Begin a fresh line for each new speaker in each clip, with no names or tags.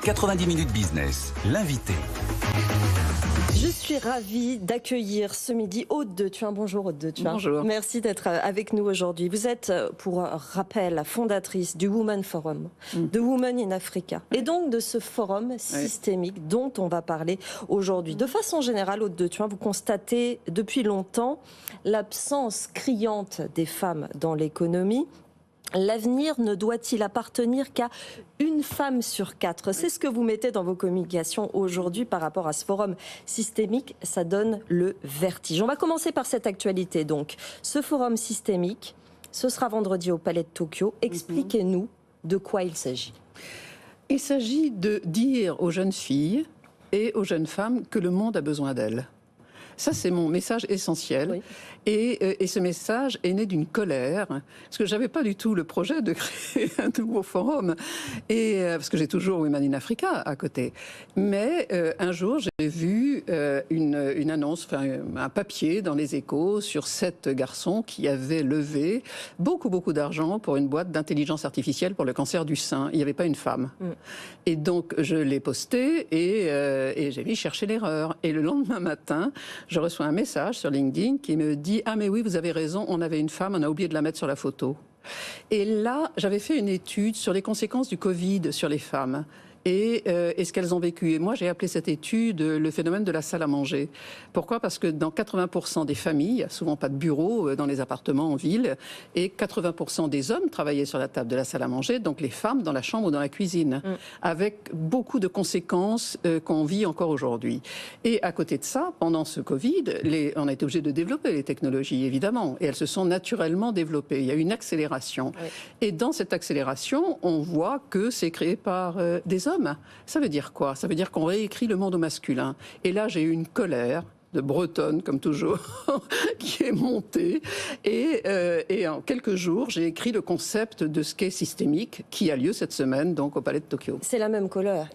90 minutes business, l'invité.
Je suis ravie d'accueillir ce midi Aude de Thuin. Bonjour Aude de Thuin.
Bonjour.
Merci d'être avec nous aujourd'hui. Vous êtes, pour rappel, la fondatrice du Women Forum, de Women in Africa. Et donc de ce forum systémique dont on va parler aujourd'hui. De façon générale, Aude de Thuin, vous constatez depuis longtemps l'absence criante des femmes dans l'économie. L'avenir ne doit-il appartenir qu'à une femme sur 4 ? C'est ce que vous mettez dans vos communications aujourd'hui par rapport à ce forum systémique. Ça donne le vertige. On va commencer par cette actualité donc. Ce forum systémique, ce sera vendredi au Palais de Tokyo. Expliquez-nous de quoi il s'agit.
Il s'agit de dire aux jeunes filles et aux jeunes femmes que le monde a besoin d'elles. Ça, c'est mon message essentiel.
Oui.
Et ce message est né d'une colère, parce que je n'avais pas du tout le projet de créer un nouveau forum, parce que j'ai toujours Women in Africa à côté. Mais un jour, j'ai vu une annonce, un papier dans les Échos sur 7 garçons qui avaient levé beaucoup d'argent pour une boîte d'intelligence artificielle pour le cancer du sein. Il n'y avait pas une femme. Et donc, je l'ai posté et j'ai mis chercher l'erreur. Et le lendemain matin, je reçois un message sur LinkedIn qui me dit « Ah mais oui, vous avez raison, on avait une femme, on a oublié de la mettre sur la photo ». Et là, j'avais fait une étude sur les conséquences du Covid sur les femmes. Et ce qu'elles ont vécu. Et moi, j'ai appelé cette étude le phénomène de la salle à manger. Pourquoi ? Parce que dans 80% des familles, il n'y a souvent pas de bureau dans les appartements en ville, et 80% des hommes travaillaient sur la table de la salle à manger, donc les femmes dans la chambre ou dans la cuisine, avec beaucoup de conséquences qu'on vit encore aujourd'hui. Et à côté de ça, pendant ce Covid, on a été obligé de développer les technologies, évidemment, et elles se sont naturellement développées. Il y a eu une accélération. Oui. Et dans cette accélération, on voit que c'est créé par des hommes. Ça veut dire quoi ? Ça veut dire qu'on réécrit le monde au masculin. Et là, j'ai eu une colère de bretonne, comme toujours, qui est montée. Et en quelques jours, j'ai écrit le concept de ce qu'est systémique, qui a lieu cette semaine, donc au Palais de Tokyo.
C'est la même colère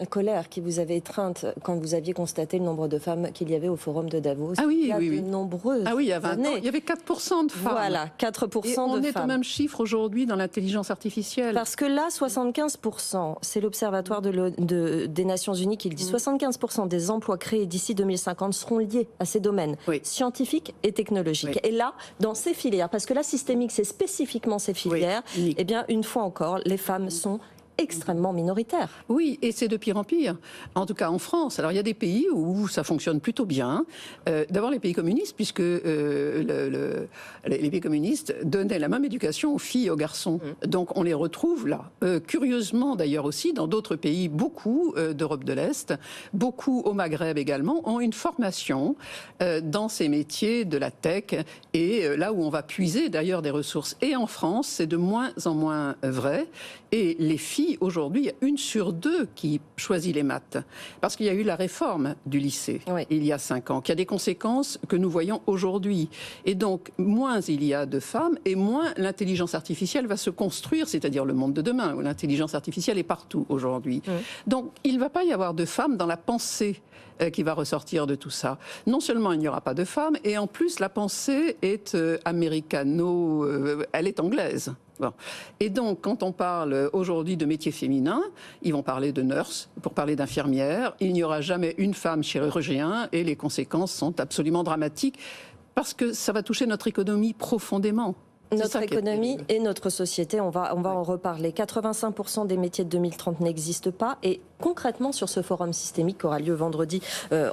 qui vous avait étreinte quand vous aviez constaté le nombre de femmes qu'il y avait au forum de Davos.
Ah oui,
il y a
oui.
de nombreuses
il y a 20
années.
ans, il y avait 4% de femmes.
Voilà, 4% de femmes.
On est au même chiffre aujourd'hui dans l'intelligence artificielle.
Parce que là, 75%, c'est l'Observatoire des Nations Unies qui le dit, 75% des emplois créés d'ici 2050 seront liés à ces domaines scientifiques et technologiques. Et là, dans ces filières, parce que là, systémique, c'est spécifiquement ces filières, eh bien, une fois encore, les femmes sont extrêmement minoritaire.
Oui, et c'est de pire en pire. En tout cas, en France. Alors, il y a des pays où ça fonctionne plutôt bien. D'abord, les pays communistes, puisque les pays communistes donnaient la même éducation aux filles et aux garçons. Donc, on les retrouve là. Curieusement, d'ailleurs, aussi, dans d'autres pays, beaucoup d'Europe de l'Est, beaucoup au Maghreb également, ont une formation dans ces métiers de la tech et là où on va puiser, d'ailleurs, des ressources. Et en France, c'est de moins en moins vrai. Et les filles, aujourd'hui, il y a 1 sur 2 qui choisit les maths. Parce qu'il y a eu la réforme du lycée, il y a 5 ans, qui a des conséquences que nous voyons aujourd'hui. Et donc, moins il y a de femmes, et moins l'intelligence artificielle va se construire, c'est-à-dire le monde de demain, où l'intelligence artificielle est partout aujourd'hui. Donc, il ne va pas y avoir de femmes dans la pensée qui va ressortir de tout ça. Non seulement il n'y aura pas de femmes, et en plus, la pensée est elle est anglaise. Bon. Et donc, quand on parle aujourd'hui de métiers féminins, ils vont parler de nurse, pour parler d'infirmière. Il n'y aura jamais une femme chirurgien et les conséquences sont absolument dramatiques parce que ça va toucher notre économie profondément.
Notre économie et notre société, on va en reparler. 85% des métiers de 2030 n'existent pas. Et concrètement, sur ce forum systémique qui aura lieu vendredi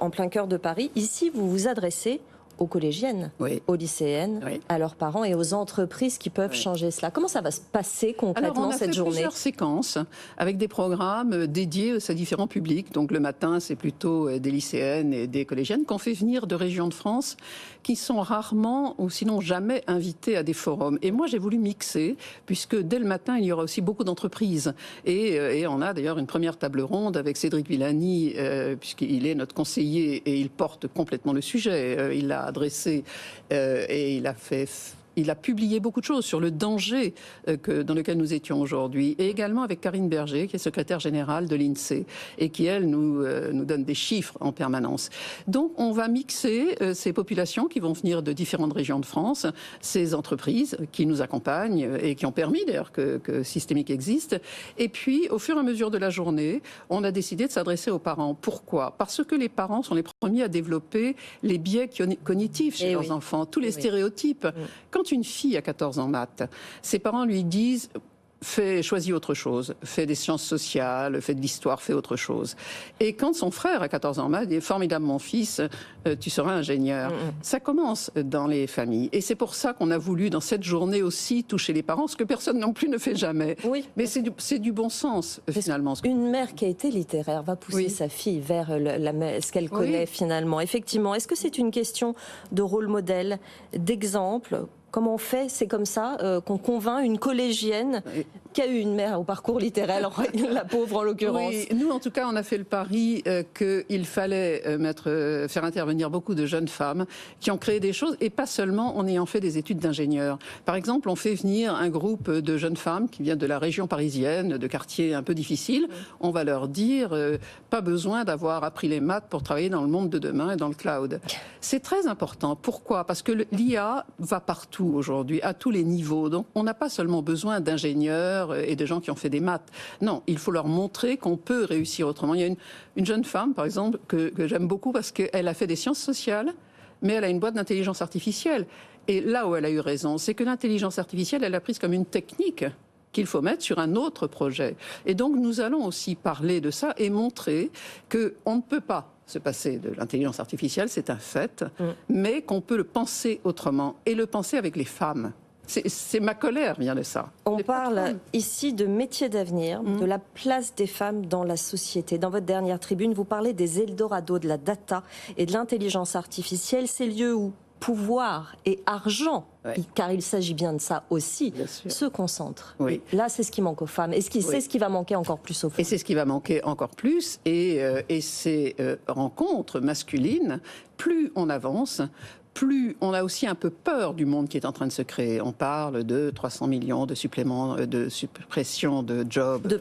en plein cœur de Paris, ici, vous vous adressez aux collégiennes, aux lycéennes, à leurs parents et aux entreprises qui peuvent changer cela. Comment ça va se passer concrètement cette journée ?
Plusieurs séquences avec des programmes dédiés à différents publics. Donc le matin, c'est plutôt des lycéennes et des collégiennes qu'on fait venir de régions de France qui sont rarement ou sinon jamais invitées à des forums. Et moi, j'ai voulu mixer puisque dès le matin, il y aura aussi beaucoup d'entreprises. Et on a d'ailleurs une première table ronde avec Cédric Villani puisqu'il est notre conseiller et il porte complètement le sujet. Il l'a adressé et il a fait il a publié beaucoup de choses sur le danger dans lequel nous étions aujourd'hui. Et également avec Karine Berger, qui est secrétaire générale de l'INSEE et qui, elle, nous donne des chiffres en permanence. Donc, on va mixer ces populations qui vont venir de différentes régions de France, ces entreprises qui nous accompagnent et qui ont permis d'ailleurs que Systémique existe. Et puis, au fur et à mesure de la journée, on a décidé de s'adresser aux parents. Pourquoi ? Parce que les parents sont les premiers à développer les biais cognitifs chez leurs enfants, tous les stéréotypes. Quand une fille a 14 ans maths, ses parents lui disent choisis autre chose, fais des sciences sociales, fais de l'histoire, fais autre chose. Et quand son frère a 14 ans maths, il dit formidable mon fils, tu seras ingénieur. Ça commence dans les familles. Et c'est pour ça qu'on a voulu dans cette journée aussi toucher les parents, ce que personne non plus ne fait jamais. Oui. Mais c'est du bon sens finalement.
Une mère qui a été littéraire va pousser sa fille vers ce qu'elle connaît finalement. Effectivement, est-ce que c'est une question de rôle modèle, d'exemple ? Comment on fait ? C'est comme ça qu'on convainc une collégienne qui a eu une mère au parcours littéraire, la pauvre en l'occurrence.
Oui, nous en tout cas on a fait le pari qu'il fallait faire intervenir beaucoup de jeunes femmes qui ont créé des choses et pas seulement en ayant fait des études d'ingénieur. Par exemple, on fait venir un groupe de jeunes femmes qui viennent de la région parisienne, de quartiers un peu difficiles. On va leur dire pas besoin d'avoir appris les maths pour travailler dans le monde de demain et dans le cloud. C'est très important. Pourquoi ? Parce que l'IA va partout aujourd'hui, à tous les niveaux. Donc, on n'a pas seulement besoin d'ingénieurs et de gens qui ont fait des maths. Non, il faut leur montrer qu'on peut réussir autrement. Il y a une jeune femme, par exemple, que j'aime beaucoup parce qu'elle a fait des sciences sociales, mais elle a une boîte d'intelligence artificielle. Et là où elle a eu raison, c'est que l'intelligence artificielle, elle l'a prise comme une technique qu'il faut mettre sur un autre projet. Et donc, nous allons aussi parler de ça et montrer qu'on ne peut pas se passer de l'intelligence artificielle, c'est un fait, mais qu'on peut le penser autrement et le penser avec les femmes. C'est ma colère vient de ça.
On parle ici de métiers d'avenir, de la place des femmes dans la société. Dans votre dernière tribune, vous parlez des Eldorado de la data et de l'intelligence artificielle, ces lieux où pouvoir et argent, car il s'agit bien de ça aussi, se concentrent. Oui. Là, c'est ce qui manque aux femmes. Et c'est ce qui va manquer encore plus aux femmes.
Et c'est ce qui va manquer encore plus. Et ces rencontres masculines, plus on avance, plus on a aussi un peu peur du monde qui est en train de se créer. On parle de 300 millions de suppléments, de suppression de jobs, de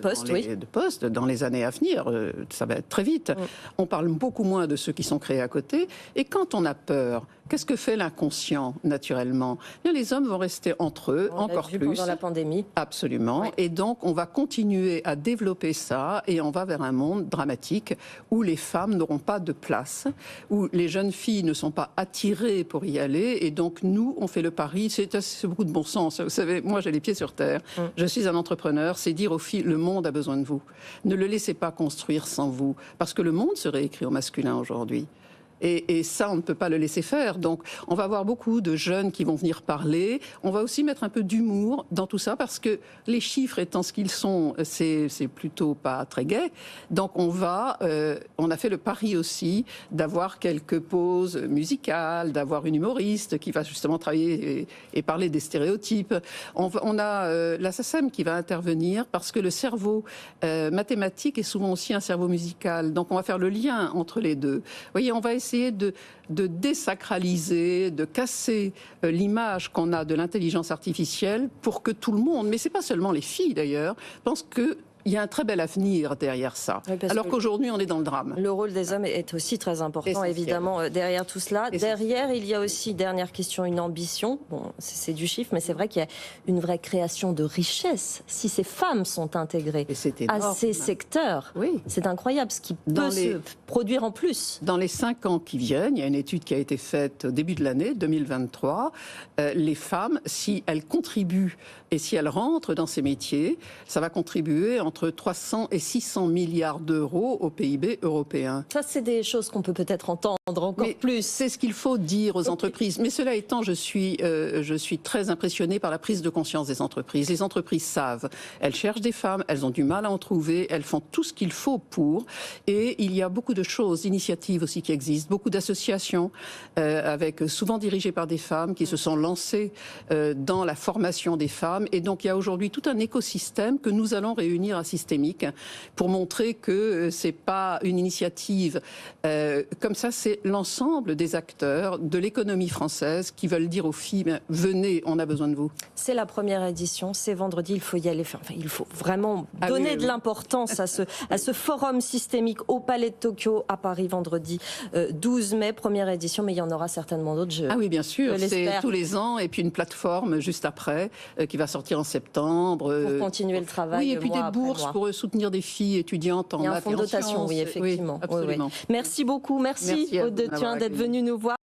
postes dans les années à venir. Ça va être très vite. On parle beaucoup moins de ceux qui sont créés à côté. Et quand on a peur, qu'est-ce que fait l'inconscient, naturellement ? Bien, les hommes vont rester entre eux, encore plus.
Pendant la pandémie.
Absolument. Oui. Et donc, on va continuer à développer ça et on va vers un monde dramatique où les femmes n'auront pas de place, où les jeunes filles ne sont pas attirées pour y aller. Et donc, nous, on fait le pari. C'est beaucoup de bon sens. Vous savez, moi, j'ai les pieds sur terre. Je suis un entrepreneur. C'est dire aux filles, le monde a besoin de vous. Ne le laissez pas construire sans vous. Parce que le monde se réécrit au masculin aujourd'hui. Et ça, on ne peut pas le laisser faire. Donc, on va avoir beaucoup de jeunes qui vont venir parler. On va aussi mettre un peu d'humour dans tout ça parce que les chiffres étant ce qu'ils sont, c'est plutôt pas très gai. Donc, on a fait le pari aussi d'avoir quelques pauses musicales, d'avoir une humoriste qui va justement travailler et parler des stéréotypes. On a la SACEM qui va intervenir parce que le cerveau mathématique est souvent aussi un cerveau musical. Donc, on va faire le lien entre les deux. Vous voyez, on va essayer de désacraliser, de casser l'image qu'on a de l'intelligence artificielle pour que tout le monde, mais ce n'est pas seulement les filles d'ailleurs, pensent que il y a un très bel avenir derrière ça, alors qu'aujourd'hui on est dans le drame.
Le rôle des hommes est aussi très important, évidemment, derrière tout cela. Derrière, il y a aussi, dernière question, une ambition. Bon, c'est du chiffre, mais c'est vrai qu'il y a une vraie création de richesse. Si ces femmes sont intégrées à ces secteurs, c'est incroyable ce qui peut se produire en plus.
Dans les 5 ans qui viennent, il y a une étude qui a été faite au début de l'année 2023. Les femmes, si elles contribuent et si elles rentrent dans ces métiers, ça va contribuer entre 300 et 600 milliards d'euros au PIB européen.
Ça, c'est des choses qu'on peut peut-être entendre encore plus.
C'est ce qu'il faut dire aux entreprises. Mais cela étant, je suis très impressionnée par la prise de conscience des entreprises. Les entreprises savent. Elles cherchent des femmes, elles ont du mal à en trouver, elles font tout ce qu'il faut pour. Et il y a beaucoup de choses, d'initiatives aussi qui existent, beaucoup d'associations, souvent dirigées par des femmes qui se sont lancées dans la formation des femmes. Et donc, il y a aujourd'hui tout un écosystème que nous allons réunir caméra systémique pour montrer que c'est pas une initiative comme ça, c'est l'ensemble des acteurs de l'économie française qui veulent dire aux filles venez, on a besoin de vous.
C'est la première édition, c'est vendredi, il faut y aller. Enfin, il faut vraiment donner de l'importance à ce forum systémique au Palais de Tokyo à Paris vendredi 12 mai, première édition, mais il y en aura certainement d'autres.
Ah oui, bien sûr, c'est tous les ans, et puis une plateforme juste après qui va sortir en septembre.
Pour continuer le travail.
Oui, et puis des bourses pour soutenir des filles étudiantes en maths et en sciences.
Il y a un fonds de dotation, oui, effectivement.
Oui, absolument.
Merci beaucoup, merci Aude de Thuin d'être venue nous voir.